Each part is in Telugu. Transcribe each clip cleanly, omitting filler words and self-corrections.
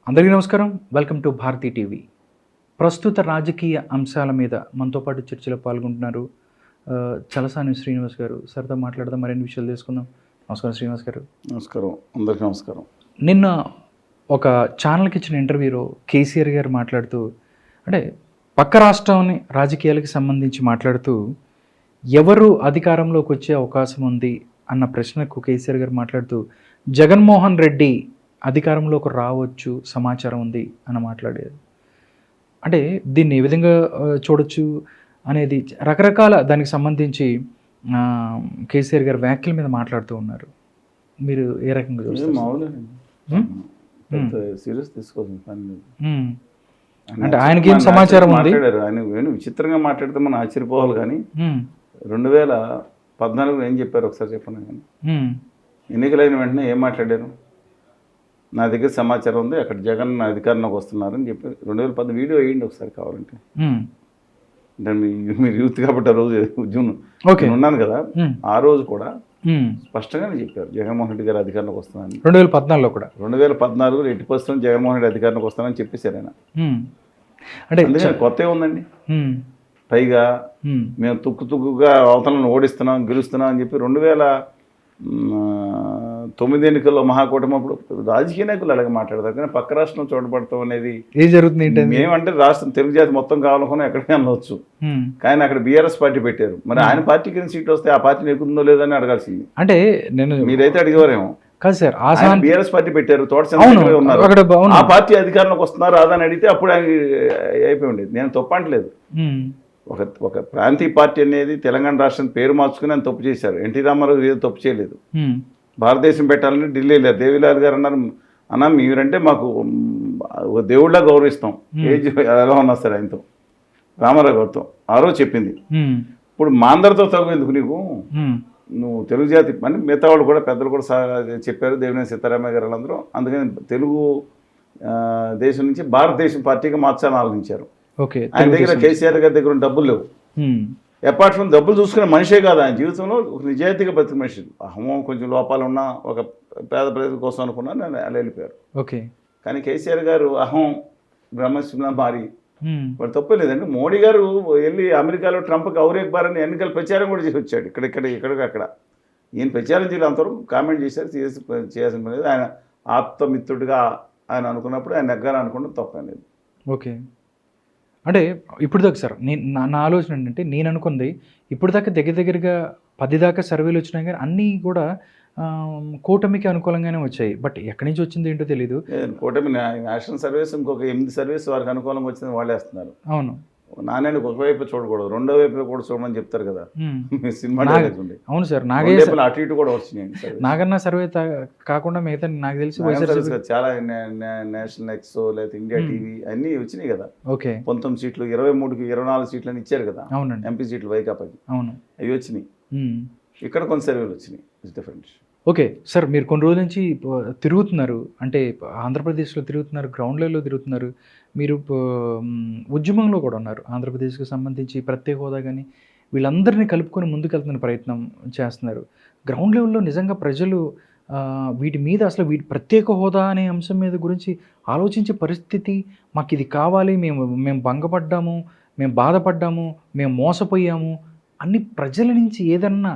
అందరికీ నమస్కారం. Welcome to Bharati TV. ప్రస్తుత రాజకీయ అంశాల మీద మనతో పాటు చర్చలో పాల్గొంటున్నారు చలసాని శ్రీనివాస్ గారు. సార్తో మాట్లాడదాం, మరిన్ని విషయాలు తెలుసుకుందాం. నమస్కారం శ్రీనివాస్ గారు. నమస్కారం, అందరికీ నమస్కారం. నిన్న ఒక ఛానల్కి ఇచ్చిన ఇంటర్వ్యూలో కేసీఆర్ గారు మాట్లాడుతూ, అంటే పక్క రాష్ట్రాన్ని రాజకీయాలకి సంబంధించి మాట్లాడుతూ, ఎవరు అధికారంలోకి వచ్చే అవకాశం ఉంది అన్న ప్రశ్నకు కేసీఆర్ గారు మాట్లాడుతూ, జగన్మోహన్ రెడ్డి అధికారంలోకి రావచ్చు సమాచారం ఉంది అని మాట్లాడారు. అంటే దీన్ని ఏ విధంగా చూడొచ్చు అనేది రకరకాల దానికి సంబంధించి కేసీఆర్ గారు వ్యాఖ్యల మీద మాట్లాడుతూ ఉన్నారు. మీరు ఏ రకంగా చూస్తారు? సీరియస్ తీసుకోవాల్సిన పని లేదు. అంటే ఆయనకి ఏం సమాచారం ఉంది? ఆయన విచిత్రంగా మాట్లాడితే మనం ఆశ్చర్యపోవాలి. కానీ 2014 ఏం చెప్పారు ఒకసారి చెప్పండి. కానీ ఎన్నికలైన వెంటనే ఏం మాట్లాడారు? నా దగ్గర సమాచారం ఉంది, అక్కడ జగన్ అధికారంలోకి వస్తున్నారని చెప్పి 2010 వీడియో వేయండి ఒకసారి కావాలంటే. అంటే మీరు యూత్ కాబట్టి ఆ రోజు జూన్ ఉన్నాను కదా, ఆ రోజు కూడా స్పష్టంగానే చెప్పారు జగన్మోహన్ రెడ్డి గారు అధికారంలోకి వస్తున్నారని. 2014లో కూడా 2014 80% జగన్మోహన్ రెడ్డి అధికారంలోకి వస్తానని చెప్పేశారు ఆయన. అంటే కొత్త ఉందండి. పైగా మేము తుక్కుగా అవతలను ఓడిస్తున్నాం, గెలుస్తున్నాం అని చెప్పి 2009 ఎన్నికల్లో మహాకూటమి అప్పుడు రాజకీయ నాయకులు అలాగే మాట్లాడతారు. కానీ పక్క రాష్ట్రం చూడబడతాం అనేది ఏం జరుగుతుంది? మేమంటే రాష్ట్రం తెలుగు జాతి మొత్తం కావాలనుకున్నా ఎక్కడికి అనవచ్చు. కానీ అక్కడ బీఆర్ఎస్ పార్టీ పెట్టారు. మరి ఆయన పార్టీకి సీట్ వస్తే ఆ పార్టీ ఎక్కుందో లేదని అడగాల్సింది. అంటే నేను మీరైతే అడిగేవారేమో కాదు సార్. బీఆర్ఎస్ పార్టీ పెట్టారు, తోట చంద్రబాబు ఉన్నారు, ఆ పార్టీ అధికారంలోకి వస్తున్నారు అదని అడిగితే అప్పుడు అయిపోయి ఉండేది. నేను తప్పంటలేదు. ఒక ప్రాంతీయ పార్టీ అనేది తెలంగాణ రాష్ట్రం పేరు మార్చుకుని ఆయన తప్పు చేశారు. ఎన్టీ రామారావు ఏదో తప్పు చేయలేదు. భారతదేశం పెట్టాలని ఢిల్లీ వెళ్ళారు. దేవిలాల్ గారు అన్నారు, అన్న మీరంటే మాకు దేవుళ్ళ గౌరవిస్తాం, ఏజ్ ఎలా ఉన్నా సరే ఆయనతో, రామారావు గారితో ఆ రోజు చెప్పింది. ఇప్పుడు మాందరితో తగు ఎందుకు నీకు, నువ్వు తెలుగు జాతి అని మిగతా వాళ్ళు కూడా పెద్దలు కూడా చెప్పారు, దేవినేని సీతారామయ్య గారు అందరూ. అందుకని తెలుగు దేశం నుంచి భారతదేశం పార్టీగా మార్చాలని ఆలోచించారు. ఆయన దగ్గర కేసీఆర్ గారి దగ్గర డబ్బులు లేవు. అపార్ట్ ఫ్రమ్ డబ్బులు చూసుకునే మనిషే కాదు ఆయన జీవితంలో, ఒక నిజాయితీగా బతికి మనిషి. అహమో కొంచెం లోపాలు ఉన్నా ఒక పేద ప్రజల కోసం అనుకున్నా నేను అలా వెళ్ళిపోయారు. కానీ కేసీఆర్ గారు అహం బ్రహ్మశిలా మారి వాడు తప్పే లేదండి. మోడీ గారు వెళ్ళి అమెరికాలో ట్రంప్కి ఔరేక్బారని ఎన్నికల ప్రచారం కూడా చేసి వచ్చాడు. అక్కడ ఈయన ప్రచారం చేయాలి, అంతవరకు కామెంట్ చేశారు. చేయాల్సిన పని లేదు. ఆయన ఆప్తమిత్రుడిగా ఆయన అనుకున్నప్పుడు ఆయన నెగ్గాలని అనుకుంటే తప్పలేదు. అంటే ఇప్పుడు దాకా సార్ నా ఆలోచన ఏంటంటే, నేను అనుకుంది ఇప్పుడు దాకా దగ్గరగా 10 దాకా సర్వేలు వచ్చినాయి, కానీ అన్నీ కూడా కూటమికి అనుకూలంగానే వచ్చాయి. బట్ ఎక్కడి నుంచి వచ్చింది ఏంటో తెలీదు. కూటమి నేషనల్ సర్వీస్ ఇంకొక 8 సర్వీస్ వారికి అనుకూలంగా వచ్చింది వాళ్ళేస్తున్నారు. అవును, నాణ్యాన్ని ఒకవైపు చూడకూడదు, రెండో వైపు కూడా చూడమని చెప్తారు కదా సినిమా. అవును సార్, అటు ఇటు కూడా వచ్చినాయి. నాగన్నా సర్వే కాకుండా మిగతా నాకు తెలిసి చాలా నేషనల్ ఎక్సో లేదా ఇండియా టీవీ అన్ని వచ్చినాయి కదా. 19 సీట్లు 23కి 24 సీట్లు అని ఇచ్చారు కదా. అవునండి, ఎంపీ సీట్లు వైకాపాకి. అవును, అవి వచ్చినాయి. ఇక్కడ కొన్ని సర్వేలు వచ్చినాయి. డిఫరెంట్. సార్, మీరు కొన్ని రోజుల నుంచి తిరుగుతున్నారు, అంటే ఆంధ్రప్రదేశ్లో తిరుగుతున్నారు, గ్రౌండ్ లెవెల్లో తిరుగుతున్నారు. మీరు ఉద్యమంలో కూడా ఉన్నారు. ఆంధ్రప్రదేశ్కి సంబంధించి ప్రత్యేక హోదా కానీ వీళ్ళందరినీ కలుపుకొని ముందుకెళ్తున్న ప్రయత్నం చేస్తున్నారు. గ్రౌండ్ లెవెల్లో నిజంగా ప్రజలు వీటి మీద అసలు ప్రత్యేక హోదా అనే అంశం మీద గురించి ఆలోచించే పరిస్థితి, మాకు ఇది కావాలి, మేము భంగపడ్డాము, మేము బాధపడ్డాము, మేము మోసపోయాము అన్ని ప్రజల నుంచి ఏదన్నా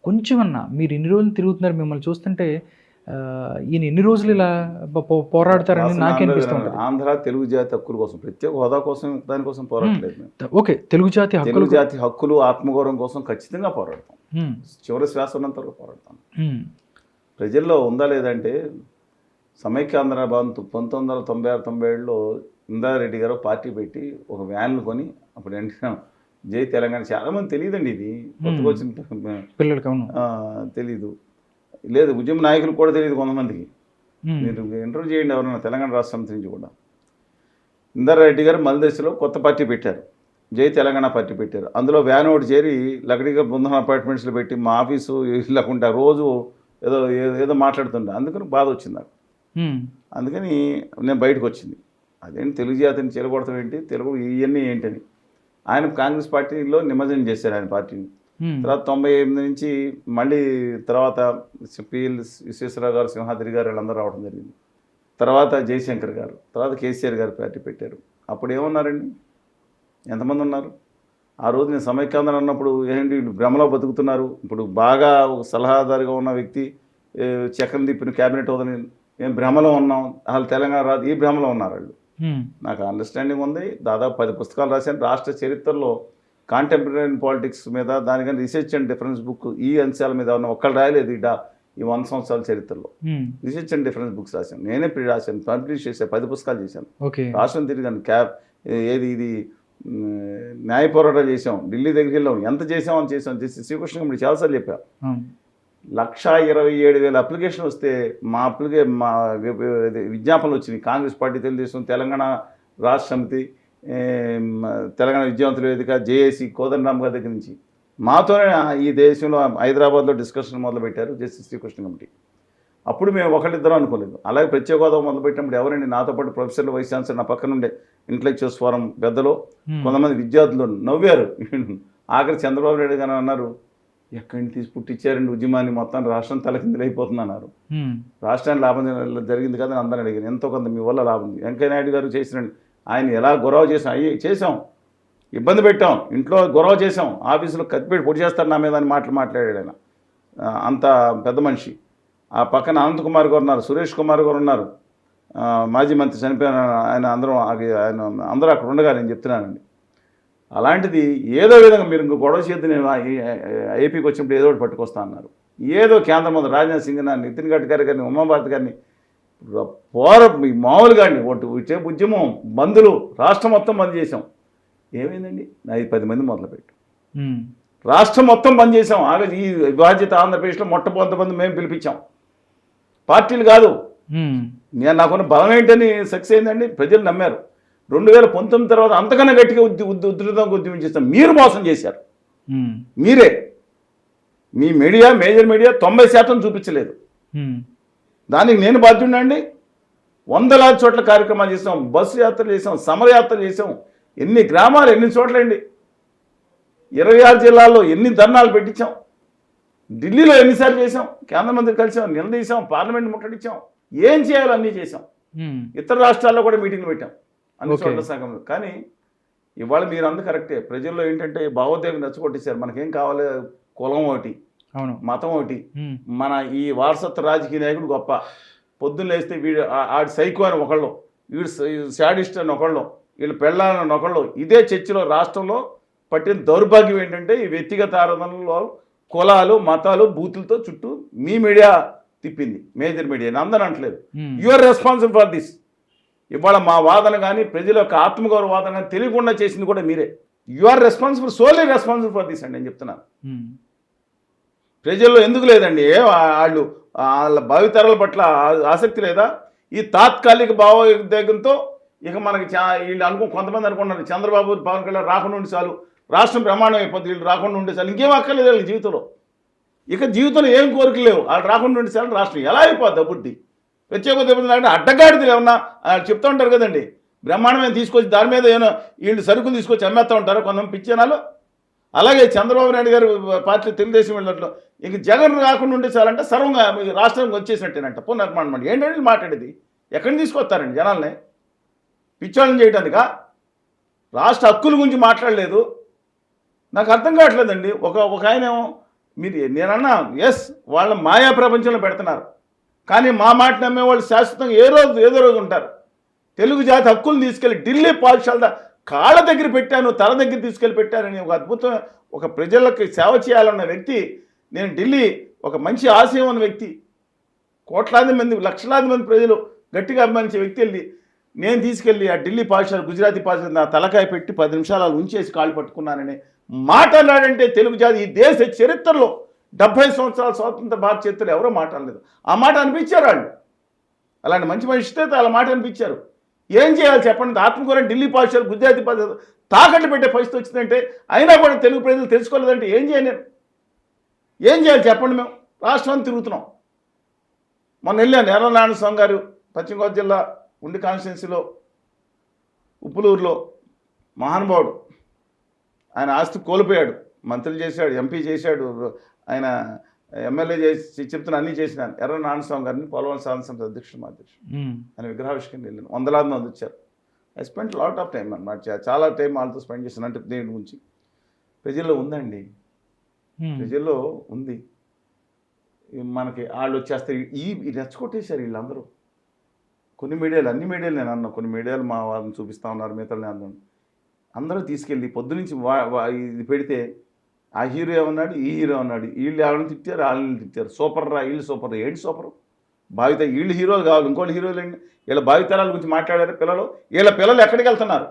కొంచెమన్నా, మీరు ఇన్ని రోజులు తిరుగుతున్నారు, మిమ్మల్ని చూస్తుంటే ఈయన ఎన్ని రోజులు ఇలా పోరాడతారని నాకే అనిపిస్తుంది. ఆంధ్ర తెలుగు జాతి హక్కుల కోసం, ప్రత్యేక హోదా కోసం దానికోసం పోరాడలేదు. తెలుగు జాతి హక్కులు ఆత్మగౌరవం కోసం ఖచ్చితంగా పోరాడతాం. చివరి శ్వాస ఉన్నంత వరకు పోరాడతాం. ప్రజల్లో ఉందా లేదంటే, సమైక్యాంధ్ర భవన్ 1996-97లో ఇందారెడ్డి గారు పార్టీ పెట్టి ఒక వ్యాన్లు కొని, అప్పుడు ఏంటంటే జై తెలంగాణ, చాలామంది తెలియదండి, ఇది కొత్తగా వచ్చిన పిల్లలకి తెలీదు, లేదు ఉద్యమ నాయకులు కూడా తెలియదు కొంతమందికి. మీరు ఇంటర్వ్యూ చేయండి ఎవరైనా తెలంగాణ రాష్ట్రం నుంచి కూడా. ఇందారెడ్డి గారు మల్దశలో కొత్త పార్టీ పెట్టారు, జై తెలంగాణ పార్టీ పెట్టారు. అందులో వ్యాన్ ఒకటి చేరి లకడీగా బృందం అపార్ట్మెంట్స్లో పెట్టి మా ఆఫీసు లేకుండా రోజు ఏదో మాట్లాడుతుండే. అందుకని బాధ వచ్చింది నాకు. అందుకని నేను బయటకు వచ్చింది. అదేంటి తెలుగు జాతిని చెరగొడతాం ఏంటి, తెలుగు ఇవన్నీ ఏంటని ఆయన కాంగ్రెస్ పార్టీలో నిమజ్జనం చేశారు ఆయన పార్టీని. తర్వాత 98 నుంచి మళ్ళీ తర్వాత పిఎల్ విశ్వేశ్వరరావు గారు, సింహాద్రి గారు వీళ్ళందరూ రావడం జరిగింది. తర్వాత జయశంకర్ గారు, తర్వాత కేసీఆర్ గారు పార్టీ పెట్టారు. అప్పుడు ఏమన్నారండి? ఎంతమంది ఉన్నారు? ఆ రోజు నేను సమైక్యాంధ్ర అన్నప్పుడు ఏంటి వీళ్ళు భ్రమలో బతుకుతున్నారు, ఇప్పుడు బాగా ఒక సలహాదారుగా ఉన్న వ్యక్తి చక్రం తిప్పిన క్యాబినెట్ వదని మేము భ్రమలో ఉన్నాం, అసలు తెలంగాణ రాదు, ఈ భ్రమలో ఉన్నారు వాళ్ళు. నాకు అండర్స్టాండింగ్ ఉంది. దాదాపు 10 పుస్తకాలు రాశాను. రాష్ట్ర చరిత్రలో కాంటెంపరీ పాలిటిక్స్ మీద దానికని రీసెర్చ్ అండ్ డిఫరెన్స్ బుక్ ఈ అంశాల మీద ఉన్న ఒక్కళ్ళు రాయలేదు ఈ 100 సంవత్సరాల చరిత్రలో. రీసెర్చ్ అండ్ డిఫరెన్స్ బుక్స్ రాశాను, నేనే రాశాను, పబ్లిష్ చేశాను, 10 పుస్తకాలు చేశాను. రాష్ట్రం తిరిగాను, ఇది న్యాయ పోరాటం చేసాం, ఢిల్లీ దగ్గరికి వెళ్ళాం, ఎంత చేసామని చేసాం. శ్రీకృష్ణ కమిటీ చాలాసార్లు చెప్పాం. 1,27,000 అప్లికేషన్ వస్తే మా విజ్ఞాపనలు వచ్చినాయి. కాంగ్రెస్ పార్టీ, తెలుగుదేశం, తెలంగాణ రాష్ట్ర సమితి, తెలంగాణ విద్యావంతుల వేదిక, జేఏసీ, కోదండరామ్ గారి దగ్గర నుంచి మాతోనే ఈ దేశంలో హైదరాబాద్లో డిస్కషన్ మొదలుపెట్టారు జస్టిస్ శ్రీకృష్ణ కమిటీ. అప్పుడు మేము ఒకళ్ళిద్దరం అనుకోలేదు. అలాగే ప్రత్యేక హోదా మొదలుపెట్టినప్పుడు ఎవరండి నాతో పాటు ప్రొఫెసర్లు, వైస్ ఛాన్సలర్, నా పక్కన ఉండే ఇంటలెక్చువల్స్ ఫోరం పెద్దలు, కొంతమంది విద్యార్థులు నవ్వారు. ఆఖరి చంద్రబాబు నాయుడు గారు అన్నారు, ఎక్కడి నుంచి తీసి పుట్టించారండి ఉద్యమాన్ని, మొత్తం రాష్ట్రం తలకిందులు అయిపోతుంది అన్నారు. రాష్ట్రానికి లాభం జరిగింది కదా అని అందరూ అడిగారు. ఎంతో కొంత మీ వల్ల లాభం ఉంది. వెంకయ్య నాయుడు గారు చేసినండి, ఆయన ఎలా గొడవ చేసాం, ఇబ్బంది పెట్టాం, ఇంట్లో గొడవ చేసాం, ఆఫీసులో కత్తిపెట్టి పొడి చేస్తారు నా మీద అని మాట్లాడాడు ఆయన. అంత పెద్ద మనిషి. ఆ పక్కన అనంతకుమార్ గారు ఉన్నారు, సురేష్ కుమార్ గారు ఉన్నారు, మాజీ మంత్రి చనిపోయిన ఆయన. అందరూ అక్కడ ఉండగా నేను చెప్తున్నానండి. అలాంటిది ఏదో విధంగా మీరు ఇంకో గొడవ చేద్ది, నేను ఏపీకి వచ్చినప్పుడు ఏదో ఒకటి పట్టుకొస్తా అన్నారు. ఏదో కేంద్ర మంత్రి రాజ్నాథ్ సింగ్ గారిని, నితిన్ గడ్కరీ గారిని, ఉమాభారతి గారిని మామూలుగా వచ్చే ఉద్యమం బంధులు రాష్ట్రం మొత్తం బంద్ చేసాం. ఏమైందండి? 10 మంది మొదలుపెట్టు రాష్ట్రం మొత్తం బంద్ చేసాం. ఈ బాధ్యత ఆంధ్రప్రదేశ్లో మొట్టమొదటి మేము పిలిపించాం, పార్టీలు కాదు. నాకున్న బలం ఏంటని సక్సెస్ అయిందండి. ప్రజలు నమ్మారు. 2019 తర్వాత అంతకన్నా గట్టిగా ఉధృతంగా ఉద్యమం చేస్తాం. మీరు మోసం చేశారు. మీరే మీ మీడియా, మేజర్ మీడియా 90% చూపించలేదు. దానికి నేను బాధ్యుడినండి. వందలాది చోట్ల కార్యక్రమాలు చేసాం, బస్సు యాత్రలు చేసాం, సమరయాత్రలు చేసాం. ఎన్ని గ్రామాలు, ఎన్ని చోట్లండి. 26 జిల్లాల్లో ఎన్ని ధర్నాలు పెట్టించాం. ఢిల్లీలో ఎన్నిసార్లు చేసాం, కేంద్ర మంత్రి కలిసాం, నిలదీసాం, పార్లమెంట్ ముట్టడించాం. ఏం చేయాలో అన్నీ చేసాం. ఇతర రాష్ట్రాల్లో కూడా మీటింగ్లు పెట్టాం అన్ని చోట్ల సంఘంలో. కానీ ఇవాళ మీరు అంత కరెక్టే. ప్రజల్లో ఏంటంటే భావోద్వేగం రెచ్చగొట్టేశారు. మనకేం కావాలి? కులం ఒకటి, మతం ఒకటి, మన ఈ వారసత్వ రాజకీయ నాయకుడు గొప్ప. పొద్దున్న లేస్తే వీడు ఆడి సైకో అని ఒకళ్ళు, వీడు శాడిస్ట్ అని ఒకళ్ళు, వీళ్ళు పెళ్ళాలని ఒకళ్ళు. ఇదే చర్చలో రాష్ట్రంలో పట్టిన దౌర్భాగ్యం ఏంటంటే ఈ వ్యక్తిగత ఆరాధనలో కులాలు, మతాలు, బూతులతో చుట్టూ మీ మీడియా తిప్పింది, మేజర్ మీడియా. అందరూ అంటలేదు. You are responsible for this. ఇవాళ మా వాదన కానీ ప్రజల యొక్క ఆత్మగౌరవ వాదన కానీ తెలియకుండా చేసింది కూడా మీరే. You are responsible, solely responsible for this అండి నేను చెప్తున్నాను. ప్రజల్లో ఎందుకు లేదండి? వాళ్ళ భావితరాల పట్ల ఆసక్తి లేదా? ఈ తాత్కాలిక భావోద్వేగంతో ఇక మనకి వీళ్ళు కొంతమంది అనుకుంటున్నారు చంద్రబాబు, పవన్ కళ్యాణ్ రాకుండా ఉండి చాలు, రాష్ట్రం ప్రమాణం అయిపోతుంది, వీళ్ళు రాకుండా ఉండే చాలు, ఇంకేం అక్కర్లేదు వీళ్ళ జీవితంలో. ఇక జీవితంలో ఏం కోరికలు లేవు. వాళ్ళు రాకుండా ఉండే చాలు, రాష్ట్రం ఎలా అయిపోద్ది అభివృద్ధి? ప్రత్యేక అంటే అడ్డగాడిది ఏమన్నా చెప్తూ ఉంటారు కదండి. బ్రహ్మాండమైన తీసుకొచ్చి దాని మీద ఏమైనా వీళ్ళు సరుకులు తీసుకొచ్చి అమ్మేస్తూ ఉంటారు కొంతమంది పిచ్చేనాలు. అలాగే చంద్రబాబు నాయుడు గారు పార్టీ తెలుగుదేశం వెళ్ళట్లో ఇంక జగన్ రాకుండా ఉండే చాలంటే సర్వంగా రాష్ట్రానికి వచ్చేసినట్టేనంట పునర్నిర్మాణం. అంటే ఏంటంటే మాట్లాడేది? ఎక్కడిని తీసుకొస్తారండి జనాల్ని? పిచ్చోళ్ళని చేయడానికా? రాష్ట్ర హక్కుల గురించి మాట్లాడలేదు. నాకు అర్థం కావట్లేదండి. ఒక ఆయన నేనన్నా ఎస్ వాళ్ళ మాయా ప్రపంచంలో పెడుతున్నారు, కానీ మా మాట నమ్మేవాళ్ళు శాశ్వతంగా ఏదో రోజు ఉంటారు. తెలుగు జాతి హక్కులు తీసుకెళ్ళి ఢిల్లీ పాఠశాల కాళ్ళ దగ్గర పెట్టాను, తల దగ్గర తీసుకెళ్ళి పెట్టానని ఒక అద్భుతం, ఒక ప్రజలకు సేవ చేయాలన్న వ్యక్తి. నేను ఢిల్లీ ఒక మంచి ఆశయం ఉన్న వ్యక్తి, కోట్లాది మంది, లక్షలాది మంది ప్రజలు గట్టిగా అభిమానించే వ్యక్తి వెళ్ళి నేను తీసుకెళ్ళి ఆ ఢిల్లీ పాఠశాల, గుజరాతీ పాఠశాల నా తలకాయ పెట్టి 10 నిమిషాలు అలా ఉంచేసి కాళ్ళు పట్టుకున్నానని మాట్లాడాడంటే తెలుగు జాతి ఈ దేశ చరిత్రలో 70 సంవత్సరాల స్వాతంత్ర భారత చరిత్రలో ఎవరో మాట్లాడలేదు. ఆ మాట అనిపించారు వాళ్ళు. అలాంటి మంచి మనిషితే అలా మాట అనిపించారు. ఏం చేయాలి చెప్పండి? ఆత్మకూర ఢిల్లీ పాఠశాల, గుజరాతీ పాఠశాల తాకట్టు పెట్టే పరిస్థితి వచ్చిందంటే అయినా కూడా తెలుగు ప్రజలు తెలుసుకోలేదంటే ఏం చేయాలి? నేను ఏం చేయాలి చెప్పండి? మేము రాష్ట్రాన్ని తిరుగుతున్నాం. మొన్న వెళ్ళాను ఎర్రనారాయణ స్వామి గారు పశ్చిమ గోదావరి జిల్లా ఉండి కాన్స్టిట్యున్సీలో ఉప్పులూరులో మహానుభావుడు. ఆయన ఆస్తి కోల్పోయాడు, మంత్రులు చేశాడు, ఎంపీ చేశాడు, ఆయన ఎమ్మెల్యే చేసి చెప్తున్నా అన్నీ చేసినాను. ఎర్ర నారాయణస్వామి గారిని పోలవరం సాధన సంస్థ అధ్యక్షుడు మా అధ్యక్షుడు అని విగ్రహావిష్కరణ వెళ్ళాను. 100 మంది వచ్చారు. I spend lot of time అన్నమాట. చాలా టైం వాళ్ళతో స్పెండ్ చేశాను. అంటే దేని గురించి ప్రజల్లో ఉందండి, ప్రజల్లో ఉంది. మనకి వాళ్ళు వచ్చేస్తే రెచ్చగొట్టేశారు వీళ్ళందరూ. కొన్ని మీడియాలు, అన్ని మీడియాలు నేను అన్నా, కొన్ని మీడియాలు మా వాళ్ళని చూపిస్తూ ఉన్నారు, మిగతాలు నేను అన్నాను. అందరూ తీసుకెళ్ళి పొద్దునుంచి ఇది పెడితే ఆ హీరో ఏమన్నాడు, ఈ హీరో అన్నాడు, వీళ్ళు ఎవరిని తిట్టారు, వాళ్ళని తిట్టారు. సూపర్ రా, వీళ్ళు సూపర్. ఏంటి సూపరు? భావిత వీళ్ళు హీరోలు కావాలి, ఇంకోటి హీరోలు ఏంటి? వీళ్ళ భావితరాల గురించి మాట్లాడారు పిల్లలు. వీళ్ళ పిల్లలు ఎక్కడికి వెళ్తున్నారు?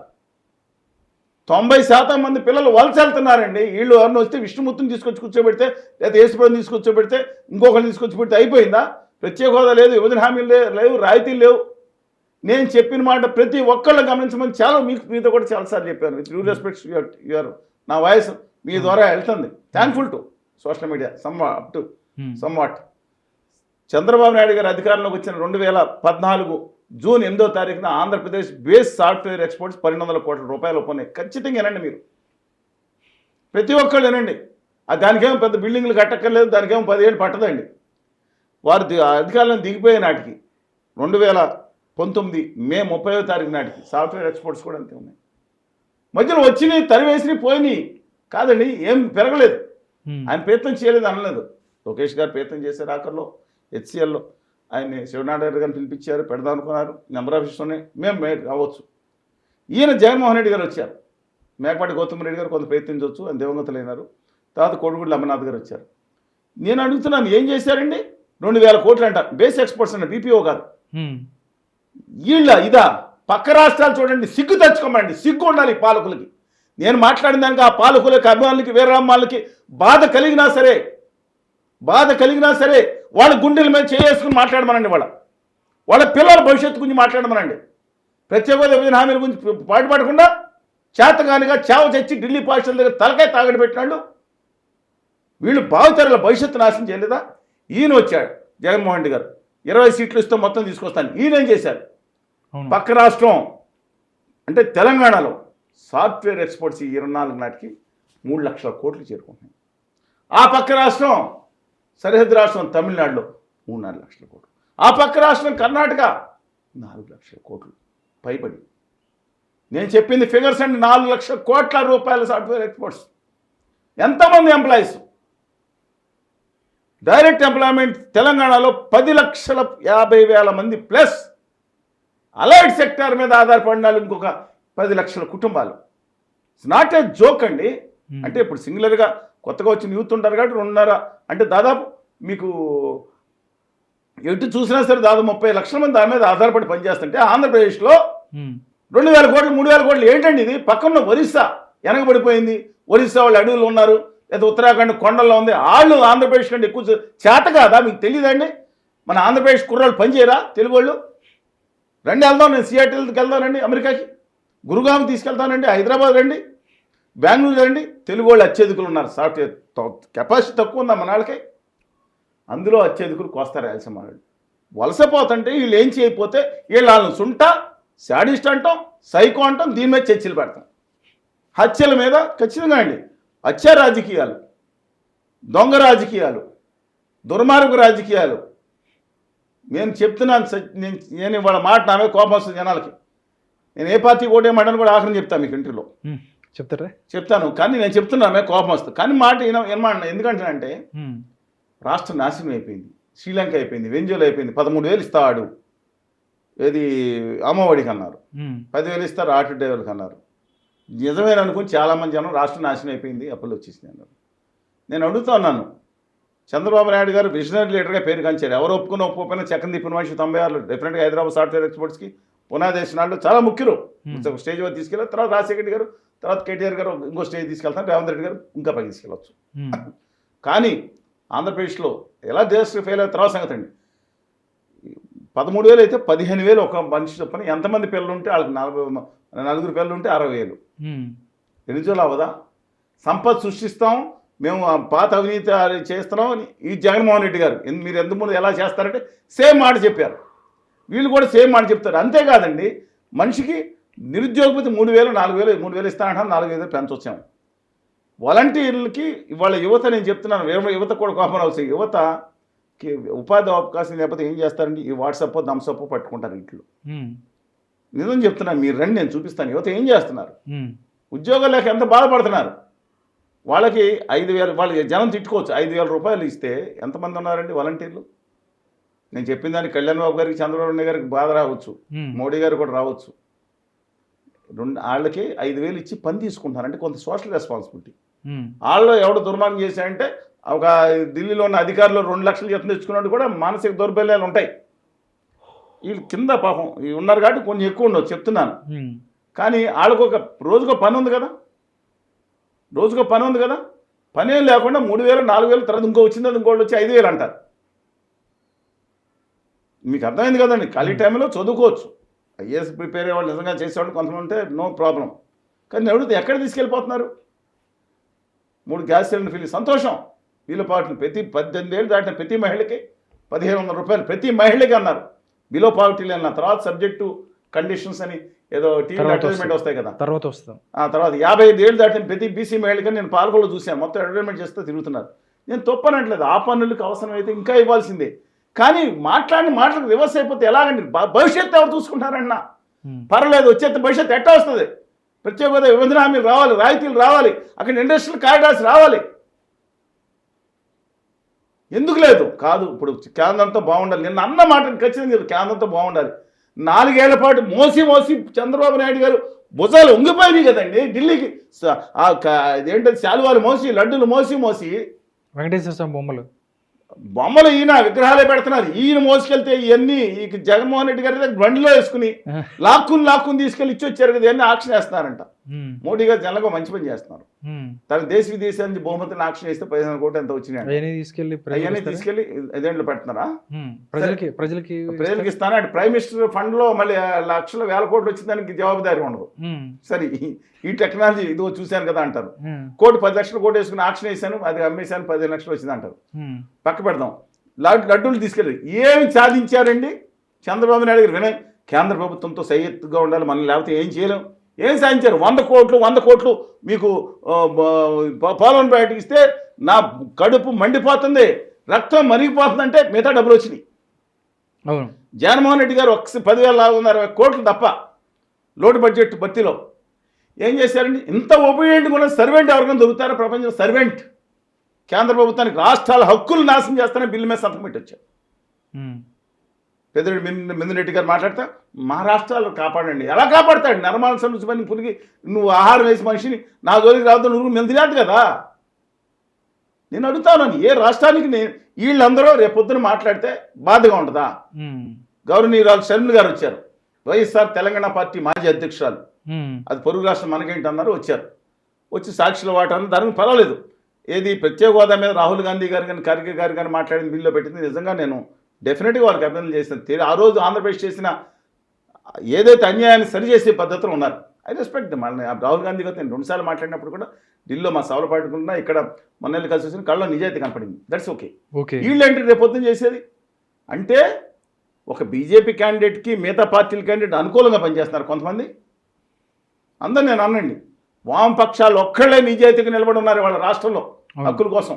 90% మంది పిల్లలు వలస వెళ్తున్నారండి. వీళ్ళు ఎవరిని వస్తే విష్ణుమూర్తిని తీసుకొచ్చి కూర్చోబెడితే, లేదా యేసుప్రభుని తీసుకొచ్చి ఇంకొకరిని తీసుకొచ్చి పెడితే అయిపోయిందా? ప్రత్యేక హోదా లేదు, విభజన హామీలు లేవు, రాయితీలు లేవు. నేను చెప్పిన మాట ప్రతి ఒక్కళ్ళు గమనించమని చాలా మీతో కూడా చాలాసార్లు చెప్పాను. విత్ డ్యూ రెస్పెక్ట్స్ యువర్ నా వాయిస్ మీ ద్వారా వెళ్తుంది. Thankful to social media some what. Chandrababu Naidu గారు అధికారంలోకి వచ్చిన 2014 జూన్ 8వ తారీఖున ఆంధ్రప్రదేశ్ బేస్ సాఫ్ట్వేర్ ఎక్స్పోర్ట్స్ 1200 కోట్ల రూపాయలు ఒప్పున్నాయి. ఖచ్చితంగా వినండి మీరు, ప్రతి ఒక్కళ్ళు వినండి. దానికేమో పెద్ద బిల్డింగ్లు కట్టక్కర్లేదు, దానికేమో 10 ఏళ్ళు పట్టదండి. వారు అధికారంలో దిగిపోయే నాటికి 2019 మే 30వ తారీఖు నాటికి సాఫ్ట్వేర్ ఎక్స్పోర్ట్స్ కూడా అంతే ఉన్నాయి. మధ్యలో వచ్చినాయి, తరివేసినాయి, పోయినాయి కాదండి, ఏం పెరగలేదు. ఆయన ప్రయత్నం చేయలేదు అనలేదు. లోకేష్ గారు ప్రయత్నం చేశారు. ఆఖరిలో హెచ్సిఎల్లో ఆయన్ని శివనారాయణ గారిని పిలిపించారు, పెడదాం అనుకున్నారు. నెంబర్ ఆఫ్ ఇష్యూస్ ఉన్నాయి, మేము అవ్వచ్చు. ఈయన జగన్మోహన్ రెడ్డి గారు వచ్చారు, మేకపాటి గౌతమ్ రెడ్డి గారు కొంత ప్రయత్నించవచ్చు, ఆయన దివంగతులైనారు. తర్వాత కోడిగుడ్ల అమర్నాథ్ గారు వచ్చారు. నేను అడుగుతున్నాను, ఏం చేశారండి? 2000 కోట్లు అంట బేస్ ఎక్స్పోర్ట్స్ అంట, బీపీఓ కాదు. ఇదా పక్క రాష్ట్రాలు చూడండి, సిగ్గు తెచ్చుకోమండి, సిగ్గు ఉండాలి పాలకులకి. నేను మాట్లాడిన దానికి ఆ పాలకులకి, అభిమానులకి, వీరరామ్మాలకి బాధ కలిగినా సరే వాళ్ళ గుండెల మీద చేసుకుని మాట్లాడమనండి. వాళ్ళ పిల్లల భవిష్యత్తు గురించి మాట్లాడమనండి. ప్రత్యేక విభజన హామీల గురించి పాటుపడకుండా చేతగానిగా చావ చచ్చి ఢిల్లీ పార్టీల దగ్గర తలకాయ తాగడి పెట్టినాళ్ళు. వీళ్ళు భావితరాల భవిష్యత్తు నాశనం చేయలేదా? ఈయన వచ్చాడు జగన్మోహన్ రెడ్డి గారు, 20 సీట్లు ఇస్తే మొత్తం తీసుకొస్తాను. ఈయనేం చేశారు? పక్క రాష్ట్రం అంటే తెలంగాణలో సాఫ్ట్వేర్ ఎక్స్పోర్ట్స్ 24 నాటికి 3 లక్షల కోట్లు చేరుకుంటున్నాయి. ఆ పక్క రాష్ట్రం సరిహద్దు రాష్ట్రం తమిళనాడులో 3.5 లక్షల కోట్లు. ఆ పక్క రాష్ట్రం కర్ణాటక 4 లక్షల కోట్లు పైబడి. నేను చెప్పింది ఫిగర్స్ అండి. 4 లక్షల కోట్ల రూపాయల సాఫ్ట్వేర్ ఎక్స్పోర్ట్స్. ఎంతమంది ఎంప్లాయీస్? డైరెక్ట్ ఎంప్లాయ్మెంట్ తెలంగాణలో 10,50,000 మంది ప్లస్ అలైడ్ సెక్టార్ మీద ఆధారపడిన ఇంకొక 10 లక్షల కుటుంబాలు. ఇట్స్ నాట్ ఏ జోక్ అండి. అంటే ఇప్పుడు సింగులర్గా కొత్తగా వచ్చిన యూత్ ఉంటారు కాబట్టి 2.5 అంటే దాదాపు మీకు ఎటు చూసినా సరే దాదాపు 30 లక్షల మంది దాని మీద ఆధారపడి పనిచేస్తుంటే ఆంధ్రప్రదేశ్లో 2,000 కోట్లు 3,000 కోట్లు ఏంటండి ఇది? పక్కన ఒరిస్సా వెనకబడిపోయింది. ఒరిస్సా వాళ్ళు అడవులు ఉన్నారు, లేదా ఉత్తరాఖండ్ కొండల్లో ఉంది. వాళ్ళు ఆంధ్రప్రదేశ్ కంటే ఎక్కువ చేత కాదా? మీకు తెలియదండి? మన ఆంధ్రప్రదేశ్ కుర్రాళ్ళు పనిచేయరా? తెలుగు వాళ్ళు రండి, వెళ్దాం. నేను సియాటిల్కి వెళ్తానండి, అమెరికాకి గురుగాం తీసుకెళ్తానండి, హైదరాబాద్ రండి, బెంగళూరు రండి. తెలుగు వాళ్ళు అత్యధికులు ఉన్నారు. సాఫ్ట్వేర్ కెపాసిటీ తక్కువ ఉందా మన వాళ్ళకి? అందులో అత్యధికులు కోస్తా రాయలసీమ వాళ్ళు. వలసపోతుంటే వీళ్ళు ఏం చేయకపోతే వాళ్ళని సుంట శాడిస్ట్ అంటాం, సైకో అంటాం, దీని మీద చర్చలు పెడతాం. హత్యల మీద ఖచ్చితంగా అండి. హత్య రాజకీయాలు, దొంగ రాజకీయాలు, దుర్మార్గ రాజకీయాలు. నేను చెప్తున్నాను, నేను ఇవాళ మాట నా మీద కోపం వస్తుంది జనాలకి. నేను ఏ పార్టీ ఓటేయమంటాను కూడా ఆఖరిని చెప్తాను మీకు ఇంటర్వ్యూలో. చెప్తాను, కానీ నేను చెప్తున్నా మీద కోపం వస్తుంది. కానీ మాట ఏమన్నా ఎందుకంటానంటే రాష్ట్రం నాశనం అయిపోయింది, శ్రీలంక అయిపోయింది, వెంజువల్ అయిపోయింది. 13,000 ఇస్తాడు, ఏది అమ్మఒడికి అన్నారు, 10,000 ఇస్తారు ఆటో డ్రైవర్కి అన్నారు. నిజమేన అనుకుని చాలామంది జనం రాష్ట్రం నాశనం అయిపోయింది, అప్పులు వచ్చేసింది అన్నారు. నేను అడుగుతా ఉన్నాను, చంద్రబాబు నాయుడు గారు విజనరీ లీడర్గా పేరు కంచారు. ఎవరు ఒప్పుకున్నా చక్కని తిప్పిన మనిషి 96లో డెఫినెట్గా హైదరాబాద్ సాఫ్ట్వేర్ ఎక్స్పోర్ట్స్కి పునాదేశనాళ్ళు చాలా ముఖ్యులు. స్టేజ్ వరకు తీసుకెళ్ళారు. తర్వాత రాజశేఖర రెడ్డి గారు, తర్వాత కేటీఆర్ గారు ఇంకో స్టేజ్ తీసుకెళ్తారు, రేవంత్ రెడ్డి గారు ఇంకా పైకి తీసుకెళ్ళవచ్చు. కానీ ఆంధ్రప్రదేశ్లో ఎలా దేశ ఫెయిల్ అయిన తర్వాత సంగతి అండి. 13,000 అయితే 15,000 ఒక మనిషి చొప్పున. ఎంతమంది పిల్లలు ఉంటే వాళ్ళకి 4 పిల్లలు ఉంటే 60,000. ఎలిజిబుల్ అవ్వదా? సంపద సృష్టిస్తాం మేము, పాత అవినీతి చేస్తున్నాం అని ఈ జగన్మోహన్ రెడ్డి గారు మీరు ఎందుకు ముందు ఎలా చేస్తారంటే సేమ్ మాట చెప్పారు. వీళ్ళు కూడా సేమ్ మాట చెప్తారు. అంతేకాదండి, మనిషికి నిరుద్యోగపతి 3,000 4,000 3,000 ఇస్తానంటాను, 4,000 పెంచొచ్చాము. వాలంటీర్లకి ఇవాళ యువత నేను చెప్తున్నాను, యువత కూడా కోపం రావచ్చు. యువతకి ఉపాధి అవకాశం లేకపోతే ఏం చేస్తారండి, ఈ వాట్సాప్ థమ్సప్ పట్టుకుంటారు ఇంట్లో. నిజం చెప్తున్నాను, మీరు రండి నేను చూపిస్తాను. యువత ఏం చేస్తున్నారు, ఉద్యోగాలు లేక ఎంత బాధపడుతున్నారు. వాళ్ళకి 5,000, వాళ్ళకి జనం తిట్టుకోవచ్చు, 5,000 రూపాయలు ఇస్తే ఎంతమంది ఉన్నారండి వాలంటీర్లు? నేను చెప్పిన దానికి కళ్యాణ్ బాబు గారికి, చంద్రబాబు నాయుడు గారికి బాధ రావచ్చు, మోడీ గారు కూడా రావచ్చు. వాళ్ళకి 5,000 ఇచ్చి పని తీసుకుంటున్నారు అంటే కొంత సోషల్ రెస్పాన్సిబిలిటీ. వాళ్ళు ఎవడు దుర్మార్గం చేశారంటే, ఒక ఢిల్లీలో ఉన్న అధికారులు 2 లక్షలు జీతం తెచ్చుకున్నట్టు కూడా మానసిక దౌర్బల్యాలు ఉంటాయి. వీళ్ళు కింద పాపం ఉన్నారు కాబట్టి కొంచెం ఎక్కువ ఉండవు చెప్తున్నాను. కానీ వాళ్ళకు ఒక రోజుకో పని ఉంది కదా, పని ఏం లేకుండా 3,000 4,000 తర్వాత ఇంకో వచ్చింది, ఇంకోటి వచ్చి 5,000 అంటారు. మీకు అర్థమైంది కదండి. ఖాళీ టైంలో చదువుకోవచ్చు, ఐఏఎస్ ప్రిపేర్ అయ్యే వాళ్ళు నిజంగా చేసేవాళ్ళు కొంతమంది ఉంటే నో ప్రాబ్లం. కానీ ఎవరు ఎక్కడ తీసుకెళ్ళిపోతున్నారు? 3 గ్యాస్ సిలిండర్ ఫీల్ సంతోషం. వీళ్ళ పాటు ప్రతి 18 ఏళ్ళు దాటిన ప్రతి మహిళకి 1,500 రూపాయలు ప్రతి మహిళకి అన్నారు. బిలో పావర్టీ లేని తర్వాత సబ్జెక్టు కండిషన్స్ అని ఏదో టీవీ అడ్వర్టైజ్మెంట్ వస్తాయి కదా, తర్వాత 55 ఏళ్ళు దాటిన ప్రతి బీసీ మహిళకి నేను పాల్గొలో చూశాను, మొత్తం అడ్వర్టైజ్మెంట్ చేస్తూ తిరుగుతున్నారు. నేను తప్పనట్లేదు, ఆ పనులకు అవసరం అయితే ఇంకా ఇవ్వాల్సిందే. కానీ మాటలకు రివర్స్ అయిపోతే ఎలాగండి? భవిష్యత్తు ఎవరు చూసుకుంటారన్నా? పర్వాలేదు, వచ్చేది భవిష్యత్తు ఎట్టా వస్తుంది? ప్రత్యేక హోదా విభజన హామీలు రావాలి, రాయితీలు రావాలి, అక్కడ ఇండస్ట్రియల్ కారిడార్స్ రావాలి. ఎందుకు లేదు? కాదు, ఇప్పుడు కేంద్రంతో బాగుండాలి. నిన్న అన్న మాటను ఖచ్చితంగా కేంద్రంతో బాగుండాలి. 4 ఏళ్ల పాటు మోసి చంద్రబాబు నాయుడు గారు భుజాలు ఉంగిపోయినాయి కదండి. ఢిల్లీకి ఏంటంటే శాలువాలు మోసి, లడ్డూలు మోసి వెంకటేశ్వర స్వామి బొమ్మలు ఈయన విగ్రహాలే పెడుతున్నారు. ఈయన మోసుకెళ్తే ఇవన్నీ ఈ జగన్మోహన్ రెడ్డి గారి దగ్గర బండిలో వేసుకుని లాక్కుని తీసుకెళ్ళి ఇచ్చి వచ్చారు కదా, ఇవన్నీ ఆక్షన్ వేస్తున్నారంట. మోడీ గారు జనగా మంచి పని చేస్తున్నారు. తన దేశ విదేశానికి బహుమతిని ఆక్షన్ వేస్తే 15 కోట్లు ఎంత వచ్చినాయి, అవన్నీ తీసుకెళ్లి ఇదేంట్లో పెడుతున్నారా? ప్రజలకి ఇస్తాను అంటే ప్రైమ్ మినిస్టర్ ఫండ్ లో మళ్ళీ లక్షల వేల కోట్లు వచ్చిన దానికి జవాబుదారీ ఉండదు. సరే, ఈ టెక్నాలజీ ఇదిగో చూశాను కదా అంటారు. 10 లక్షల కోట్లు వేసుకుని ఆక్షన్ వేసాను, అది అమ్మేశాను, 15 లక్షలు వచ్చింది అంటారు. పక్క పెడదాం. లడ్డూలు తీసుకెళ్ళి ఏమి సాధించారండి చంద్రబాబు నాయుడు గారు? వినయ్, కేంద్ర ప్రభుత్వంతో సయ్యత్తుగా ఉండాలి మనం, లేకపోతే ఏం చేయలేం. ఏం సాధించారు? 100 కోట్లు మీకు పోలవరం బయటకి ఇస్తే నా కడుపు మండిపోతుంది, రక్తం మరిగిపోతుంది అంటే మిగతా డబ్బులు వచ్చినాయి. జగన్మోహన్ రెడ్డి గారు 10,460 కోట్లు తప్ప లోటు బడ్జెట్ భర్తీలో ఏం చేశారండి? ఇంత ఒబీడియంట్ కూడా సర్వెంట్ ఎవరికైనా దొరుకుతారో ప్రపంచంలో? సర్వెంట్ కేంద్ర ప్రభుత్వానికి రాష్ట్రాల హక్కులు నాశనం చేస్తానని బిల్లు మీద సంతకం పెట్టి వచ్చారు. పెద్దిరెడ్డి మిథున్ రెడ్డి గారు మాట్లాడతా మా రాష్ట్రాలు కాపాడండి. ఎలా కాపాడతాడు? నరమాంసం నుంచి పని పులికి నువ్వు ఆహారం వేసి మనిషిని నా జోలికి రావద్దు, నువ్వు మేము తినేది కదా. నేను అడుగుతాను, ఏ రాష్ట్రానికి వీళ్ళందరూ రేపొద్దున మాట్లాడితే బాధగా ఉంటుందా? గౌరవనీయురాలు షర్మిల గారు వచ్చారు, వైఎస్ఆర్ తెలంగాణ పార్టీ మాజీ అధ్యక్షురాలు, అది పొరుగు రాష్ట్రం మనకేంటి అన్నారు, వచ్చారు. వచ్చి సాక్షుల వాటాను దానికి పర్వాలేదు. ఏది ప్రత్యేక హోదా మీద రాహుల్ గాంధీ గారు కానీ ఖర్గే గారు కానీ మాట్లాడింది బిల్లులో పెట్టింది నిజంగా నేను డెఫినెట్గా వాళ్ళకి అభినందన చేసిన. ఆ రోజు ఆంధ్రప్రదేశ్ చేసిన ఏదైతే అన్యాయాన్ని సరిచేసే పద్ధతిలో ఉన్నారు. I respect. మళ్ళీ రాహుల్ గాంధీ గారు నేను 2 సార్లు మాట్లాడినప్పుడు కూడా ఢిల్లీలో మా సభలు పట్టుకున్నా, ఇక్కడ మొన్న కలిసి వచ్చిన కళ్ళలో నిజాయితీ కనపడింది. That's okay. వీళ్ళేంటి రేపొద్దున చేసేది అంటే ఒక బీజేపీ క్యాండిడేట్కి మిగతా పార్టీల క్యాండిడేట్ అనుకూలంగా పనిచేస్తున్నారు కొంతమంది. అందరు నేను అనండి, వామపక్షాలు ఒక్కళ్ళే నిజాయితీగా నిలబడి ఉన్నారు వాళ్ళ రాష్ట్రంలో హక్కుల కోసం.